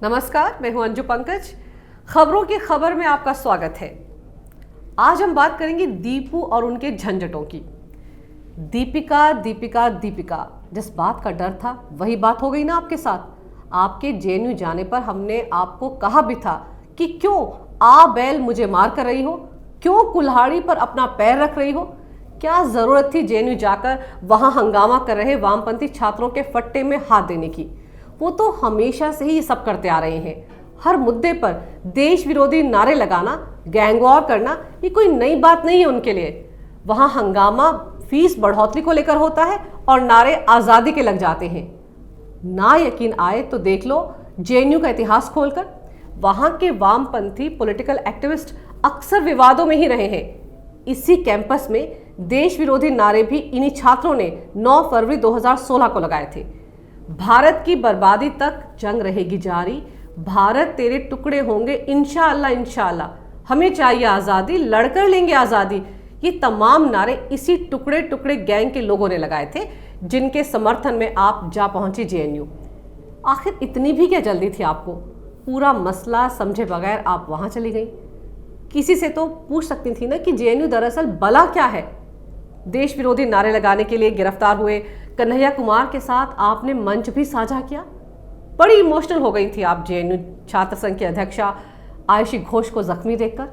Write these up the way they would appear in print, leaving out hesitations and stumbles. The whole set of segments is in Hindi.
नमस्कार, मैं हूं अंजू पंकज। खबरों की खबर में आपका स्वागत है। आज हम बात करेंगे दीपू और उनके झंझटों की। दीपिका दीपिका दीपिका, जिस बात का डर था वही बात हो गई ना आपके साथ। आपके जेएनयू जाने पर हमने आपको कहा भी था कि क्यों आ बैल मुझे मार कर रही हो, क्यों कुल्हाड़ी पर अपना पैर रख रही हो। क्या जरूरत थी जेएनयू जाकर वहां हंगामा कर रहे वामपंथी छात्रों के फट्टे में हाथ देने की। वो तो हमेशा से ही ये सब करते आ रहे हैं। हर मुद्दे पर देश विरोधी नारे लगाना, गैंग वॉर करना, ये कोई नई बात नहीं है उनके लिए। वहां हंगामा फीस बढ़ोतरी को लेकर होता है और नारे आजादी के लग जाते हैं। ना यकीन आए तो देख लो जेएनयू का इतिहास खोलकर। वहां के वामपंथी पॉलिटिकल एक्टिविस्ट अक्सर विवादों में ही रहे हैं। इसी कैंपस में देश विरोधी नारे भी इन्हीं छात्रों ने 9 फरवरी 2016 को लगाए थे। भारत की बर्बादी तक जंग रहेगी जारी, भारत तेरे टुकड़े होंगे इंशाअल्लाह इंशाअल्लाह, हमें चाहिए आज़ादी, लड़कर लेंगे आज़ादी। ये तमाम नारे इसी टुकड़े टुकड़े गैंग के लोगों ने लगाए थे, जिनके समर्थन में आप जा पहुंची जेएनयू। आखिर इतनी भी क्या जल्दी थी आपको? पूरा मसला समझे बगैर आप वहां चली गई। किसी से तो पूछ सकती थी ना कि जेएनयू दरअसल बला क्या है। देश विरोधी नारे लगाने के लिए गिरफ्तार हुए कन्हैया कुमार के साथ आपने मंच भी साझा किया। बड़ी इमोशनल हो गई थी आप जेएनयू छात्र संघ की अध्यक्षा आयशी घोष को जख्मी देखकर।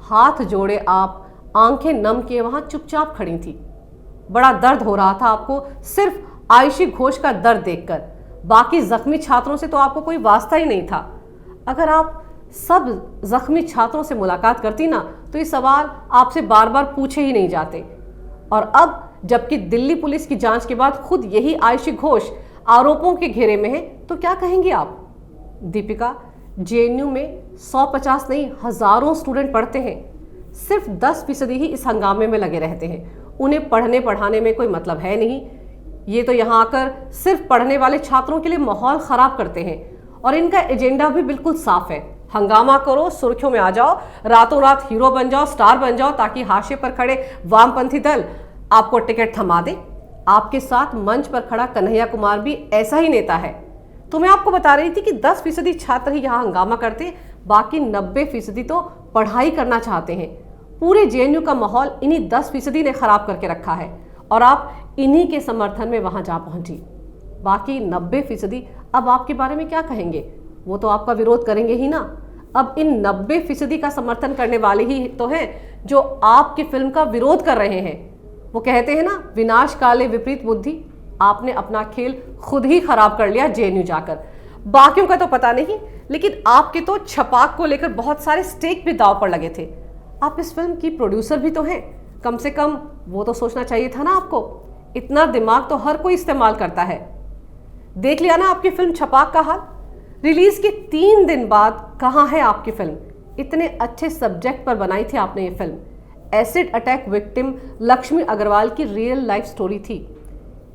हाथ जोड़े आप आंखें नम किए वहां चुपचाप खड़ी थी। बड़ा दर्द हो रहा था आपको सिर्फ आयशी घोष का दर्द देखकर। बाकी जख्मी छात्रों से तो आपको कोई वास्ता ही नहीं था। अगर आप सब जख्मी छात्रों से मुलाकात करती ना तो ये सवाल आपसे बार बार पूछे ही नहीं जाते। और अब जबकि दिल्ली पुलिस की जांच के बाद खुद यही आयशी घोष आरोपों के घेरे में है, तो क्या कहेंगे आप? दीपिका, जेएनयू में 150 नहीं हजारों स्टूडेंट पढ़ते हैं। सिर्फ 10% ही इस हंगामे में लगे रहते हैं। उन्हें पढ़ने पढ़ाने में कोई मतलब है नहीं। ये तो यहाँ आकर सिर्फ पढ़ने वाले छात्रों के लिए माहौल खराब करते हैं और इनका एजेंडा भी बिल्कुल साफ है। हंगामा करो, सुर्खियों में आ जाओ, रातों रात हीरो बन जाओ, स्टार बन जाओ, ताकि हाशिए पर खड़े वामपंथी दल आपको टिकट थमा दे। आपके साथ मंच पर खड़ा कन्हैया कुमार भी ऐसा ही नेता है। तो मैं आपको बता रही थी कि 10% छात्र ही यहाँ हंगामा करते, बाकी 90% तो पढ़ाई करना चाहते हैं। पूरे जेएनयू का माहौल इन्हीं 10% ने खराब करके रखा है और आप इन्हीं के समर्थन में वहां जा पहुंची। बाकी 90% अब आपके बारे में क्या कहेंगे? वो तो आपका विरोध करेंगे ही ना। अब इन 90% का समर्थन करने वाले ही तो हैं जो आपकी फिल्म का विरोध कर रहे हैं। वो कहते हैं ना, विनाश काले विपरीत बुद्धि। आपने अपना खेल खुद ही खराब कर लिया जेएनयू जाकर। बाकियों का तो पता नहीं, लेकिन आपके तो छपाक को लेकर बहुत सारे स्टेक भी दांव पर लगे थे। आप इस फिल्म की प्रोड्यूसर भी तो हैं, कम से कम वो तो सोचना चाहिए था ना आपको। इतना दिमाग तो हर कोई इस्तेमाल करता है। देख लिया ना आपकी फिल्म छपाक का हाल। रिलीज के 3 दिन बाद कहाँ है आपकी फिल्म? इतने अच्छे सब्जेक्ट पर बनाई थी आपने ये film. Acid attack victim Laxmi Agarwal की रियल लाइफ स्टोरी थी।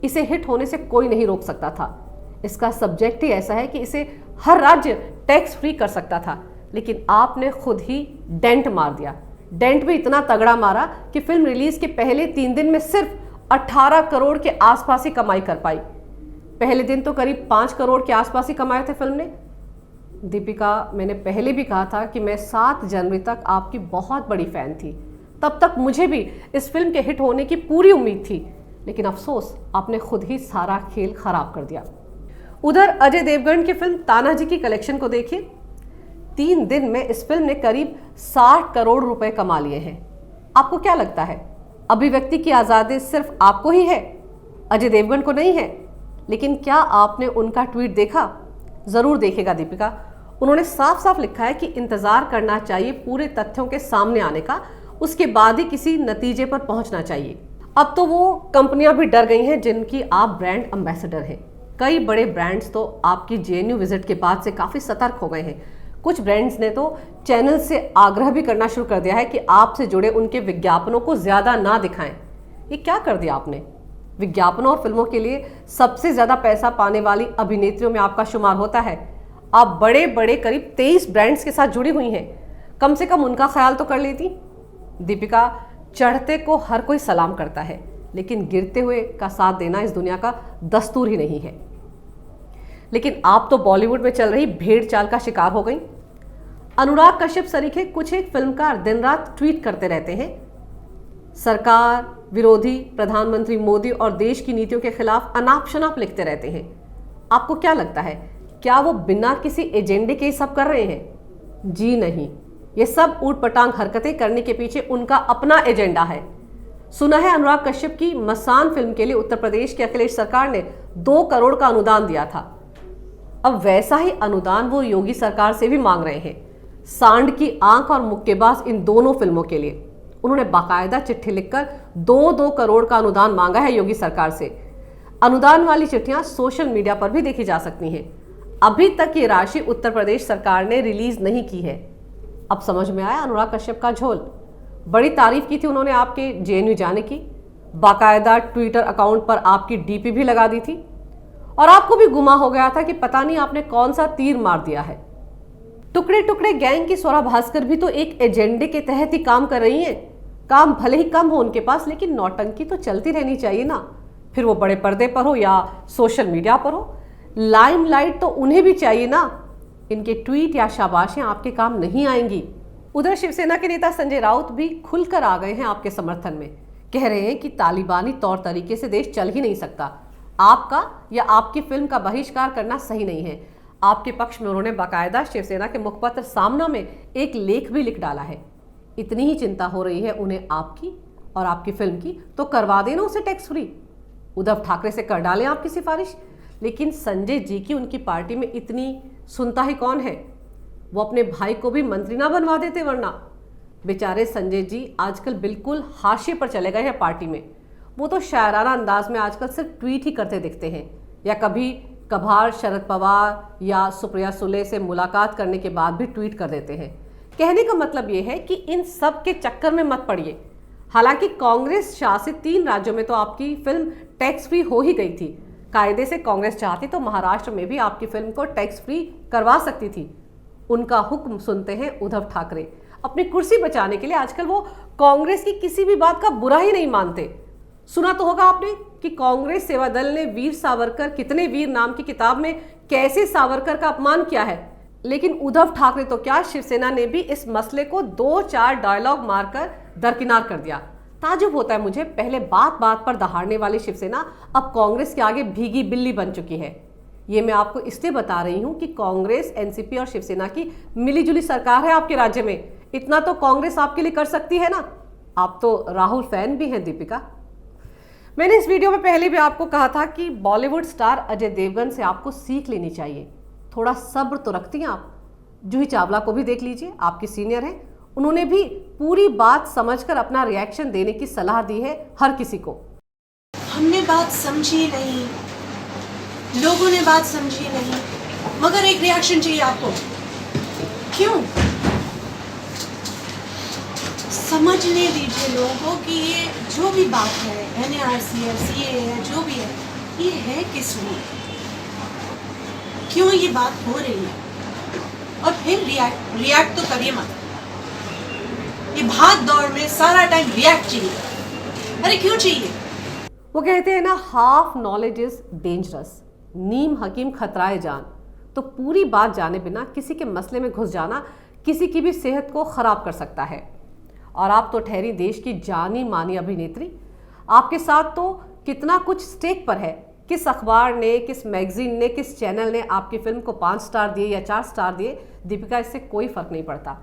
इसे हिट होने से कोई नहीं रोक सकता था। इसका सब्जेक्ट ही ऐसा है कि इसे हर राज्य टैक्स फ्री कर सकता था, लेकिन आपने खुद ही डेंट मार दिया। डेंट भी इतना तगड़ा मारा कि फिल्म रिलीज के पहले 3 दिन में सिर्फ 18 करोड़ के आसपास ही कमाई कर पाई। पहले दिन तो करीब 5 करोड़ के आसपास ही कमाए थे फिल्म ने। दीपिका, मैंने पहले भी कहा था कि मैं 7 जनवरी तक आपकी बहुत बड़ी फैन थी। तब तक मुझे भी इस फिल्म के हिट होने की पूरी उम्मीद थी, लेकिन अफसोस आपने खुद ही सारा खेल खराब कर दिया। उधर अजय देवगन की फिल्म तानाजी की कलेक्शन को देखिए। 3 दिन में इस फिल्म ने करीब 60 करोड़ रुपए कमा लिए हैं। आपको क्या लगता है, अभिव्यक्ति की आज़ादी सिर्फ आपको ही है, अजय देवगन को नहीं है? लेकिन क्या आपने उनका ट्वीट देखा? जरूर देखेगा दीपिका। उन्होंने साफ साफ लिखा है कि इंतजार करना चाहिए पूरे तथ्यों के सामने आने का, उसके बाद ही किसी नतीजे पर पहुंचना चाहिए। अब तो वो कंपनियां भी डर गई हैं जिनकी आप ब्रांड एम्बेसडर हैं। कई बड़े ब्रांड्स तो आपकी जेएनयू विजिट के बाद से काफी सतर्क हो गए हैं। कुछ ब्रांड्स ने तो चैनल से आग्रह भी करना शुरू कर दिया है कि आपसे जुड़े उनके विज्ञापनों को ज्यादा ना दिखाएं। ये क्या कर दिया आपने? विज्ञापनों और फिल्मों के लिए सबसे ज्यादा पैसा पाने वाली अभिनेत्रियों में आपका शुमार होता है। आप बड़े बड़े करीब 23 ब्रांड्स के साथ जुड़ी हुई हैं। कम से कम उनका ख्याल तो कर लेती। दीपिका, चढ़ते को हर कोई सलाम करता है, लेकिन गिरते हुए का साथ देना इस दुनिया का दस्तूर ही नहीं है। लेकिन आप तो बॉलीवुड में चल रही भेड़ चाल का शिकार हो गई। अनुराग कश्यप सरीखे कुछ एक फिल्मकार दिन रात ट्वीट करते रहते हैं, सरकार विरोधी प्रधानमंत्री मोदी और देश की नीतियों के खिलाफ अनाप शनाप लिखते रहते हैं। आपको क्या लगता है, क्या वो बिना किसी एजेंडे के सब कर रहे हैं? जी नहीं, ये सब ऊट पटांग हरकतें करने के पीछे उनका अपना एजेंडा है। सुना है अनुराग कश्यप की मसान फिल्म के लिए उत्तर प्रदेश की अखिलेश सरकार ने 2 करोड़ का अनुदान दिया था। अब वैसा ही अनुदान वो योगी सरकार से भी मांग रहे हैं। सांड की आंख और मुक्केबाज इन दोनों फिल्मों के लिए उन्होंने बाकायदा चिट्ठी लिखकर 2-2 करोड़ का अनुदान मांगा है योगी सरकार से। अनुदान वाली चिट्ठियां सोशल मीडिया पर भी देखी जा सकती हैं। अभी तक ये राशि उत्तर प्रदेश सरकार ने रिलीज नहीं की है। अब समझ में आया अनुराग कश्यप का झोल। बड़ी तारीफ की थी उन्होंने आपके जेएनयू जाने की, बाकायदा ट्विटर अकाउंट पर आपकी डीपी भी लगा दी थी, और आपको भी गुमा हो गया था कि पता नहीं आपने कौन सा तीर मार दिया है। टुकड़े टुकड़े गैंग की स्वरा भास्कर भी तो एक एजेंडे के तहत ही काम कर रही हैं। काम भले ही कम हो उनके पास, लेकिन नौटंकी तो चलती रहनी चाहिए ना, फिर वो बड़े पर्दे पर हो या सोशल मीडिया पर हो। लाइमलाइट तो उन्हें भी चाहिए ना। इनके ट्वीट या शाबाशें आपके काम नहीं आएंगी। उधर शिवसेना के नेता संजय राउत भी खुलकर आ गए हैं आपके समर्थन में। कह रहे हैं कि तालिबानी तौर तरीके से देश चल ही नहीं सकता। आपका या आपकी फिल्म का बहिष्कार करना सही नहीं है। आपके पक्ष में उन्होंने बाकायदा शिवसेना के मुखपत्र सामना में एक लेख भी लिख डाला है। इतनी ही चिंता हो रही है उन्हें आपकी और आपकी फिल्म की, तो करवा देना उसे टैक्स फ्री। उद्धव ठाकरे से कर डालें आपकी सिफारिश। लेकिन संजय जी की उनकी पार्टी में इतनी सुनता ही कौन है? वो अपने भाई को भी मंत्री ना बनवा देते, वरना बेचारे संजय जी आजकल बिल्कुल हाशिए पर चले गए हैं पार्टी में। वो तो शायराना अंदाज में आजकल सिर्फ ट्वीट ही करते दिखते हैं, या कभी कभार शरद पवार या सुप्रिया सुले से मुलाकात करने के बाद भी ट्वीट कर देते हैं। कहने का मतलब ये है कि इन सब के चक्कर में मत पड़िए। हालांकि कांग्रेस शासित 3 राज्यों में तो आपकी फिल्म टैक्स फ्री हो ही गई थी। कायदे से कांग्रेस चाहती तो महाराष्ट्र में भी आपकी फिल्म को टैक्स फ्री करवा सकती थी। उनका हुक्म सुनते हैं उद्धव ठाकरे। अपनी कुर्सी बचाने के लिए आजकल वो कांग्रेस की किसी भी बात का बुरा ही नहीं मानते। सुना तो होगा आपने कि कांग्रेस सेवा दल ने वीर सावरकर कितने वीर नाम की किताब में कैसे सावरकर का अपमान किया है। लेकिन उद्धव ठाकरे तो क्या, शिवसेना ने भी इस मसले को 2-4 डायलॉग मारकर दरकिनार कर दिया। ताजुब होता है मुझे, पहले बात बात पर दहाड़ने वाली शिवसेना अब कांग्रेस के आगे भीगी बिल्ली बन चुकी है। ये मैं आपको इसलिए बता रही हूं कि कांग्रेस, एनसीपी और शिवसेना की मिलीजुली सरकार है आपके राज्य में। इतना तो कांग्रेस आपके लिए कर सकती है ना। आप तो राहुल फैन भी हैं दीपिका। मैंने इस वीडियो में पहले भी आपको कहा था कि बॉलीवुड स्टार अजय देवगन से आपको सीख लेनी चाहिए। थोड़ा सब्र तो रखती हैं आप। जूही चावला को भी देख लीजिए, आपकी सीनियर हैं। उन्होंने भी पूरी बात समझकर अपना रिएक्शन देने की सलाह दी है हर किसी को। हमने बात समझी नहीं, लोगों ने बात समझी नहीं, मगर एक रिएक्शन चाहिए आपको। क्यों? समझने दीजिए लोगों को कि ये जो भी बात है, NARC है, CAA है, जो भी है, ये है किस लिए, क्यों ये बात हो रही है, और फिर रिएक्ट तो करिए मत। ये भाग दौड़ में सारा टाइम रिएक्ट चाहिए। अरे क्यों चाहिए? वो कहते हैं ना, हाफ नॉलेज इज डेंजरस, नीम हकीम खतराए जान। तो पूरी बात जाने बिना किसी के मसले में घुस जाना किसी की भी सेहत को खराब कर सकता है। और आप तो ठहरी देश की जानी मानी अभिनेत्री। आपके साथ तो कितना कुछ स्टेक पर है। किस अखबार ने, किस मैगजीन ने, किस चैनल ने आपकी फिल्म को 5 स्टार दिए या 4 स्टार दिए, दीपिका, इससे कोई फर्क नहीं पड़ता।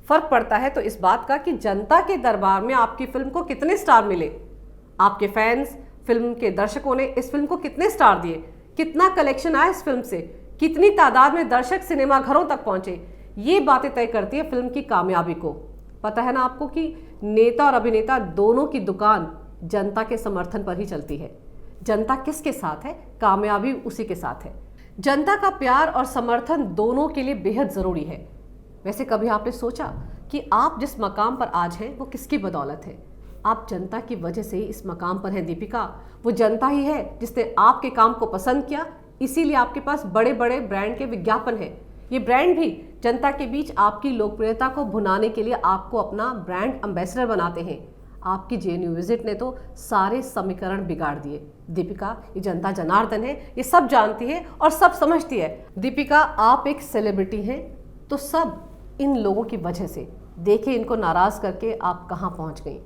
फर्क पड़ता है तो इस बात का कि जनता के दरबार में आपकी फिल्म को कितने स्टार मिले। आपके फैंस, फिल्म के दर्शकों ने इस फिल्म को कितने स्टार दिए, कितना कलेक्शन आया इस फिल्म से, कितनी तादाद में दर्शक सिनेमा घरों तक पहुंचे। ये बातें तय करती है फिल्म की कामयाबी को। पता है ना आपको कि नेता और अभिनेता दोनों की दुकान जनता के समर्थन पर ही चलती है। जनता किसके साथ है, कामयाबी उसी के साथ है। जनता का प्यार और समर्थन दोनों के लिए बेहद ज़रूरी है। वैसे कभी आपने सोचा कि आप जिस मकाम पर आज हैं वो किसकी बदौलत है? आप जनता की वजह से ही इस मकाम पर हैं दीपिका। वो जनता ही है जिसने आपके काम को पसंद किया, इसीलिए आपके पास बड़े बड़े ब्रांड के विज्ञापन हैं। ये ब्रांड भी जनता के बीच आपकी लोकप्रियता को भुनाने के लिए आपको अपना ब्रांड एम्बेसडर बनाते हैं। आपकी जेएनयू विजिट ने तो सारे समीकरण बिगाड़ दिए। दीपिका, ये जनता जनार्दन है, ये सब जानती है और सब समझती है। दीपिका, आप एक सेलिब्रिटी हैं तो सब इन लोगों की वजह से। देखिए इनको नाराज़ करके आप कहाँ पहुँच गई।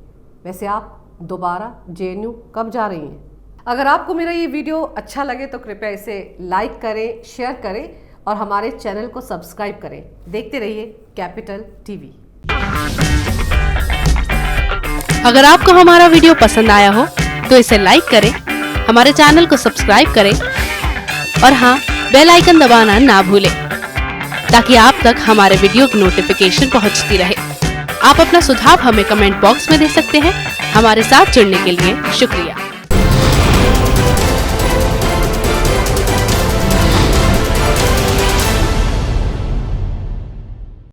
वैसे आप दोबारा जेएनयू कब जा रही हैं? अगर आपको मेरा ये वीडियो अच्छा लगे तो कृपया इसे लाइक करें, शेयर करें और हमारे चैनल को सब्सक्राइब करें। देखते रहिए कैपिटल टीवी। अगर आपको हमारा वीडियो पसंद आया हो तो इसे लाइक करें, हमारे चैनल को सब्सक्राइब करें और हाँ, बेल आइकन दबाना ना भूलें ताकि आप तक हमारे वीडियो की नोटिफिकेशन पहुंचती रहे। आप अपना सुझाव हमें कमेंट बॉक्स में दे सकते हैं। हमारे साथ जुड़ने के लिए शुक्रिया।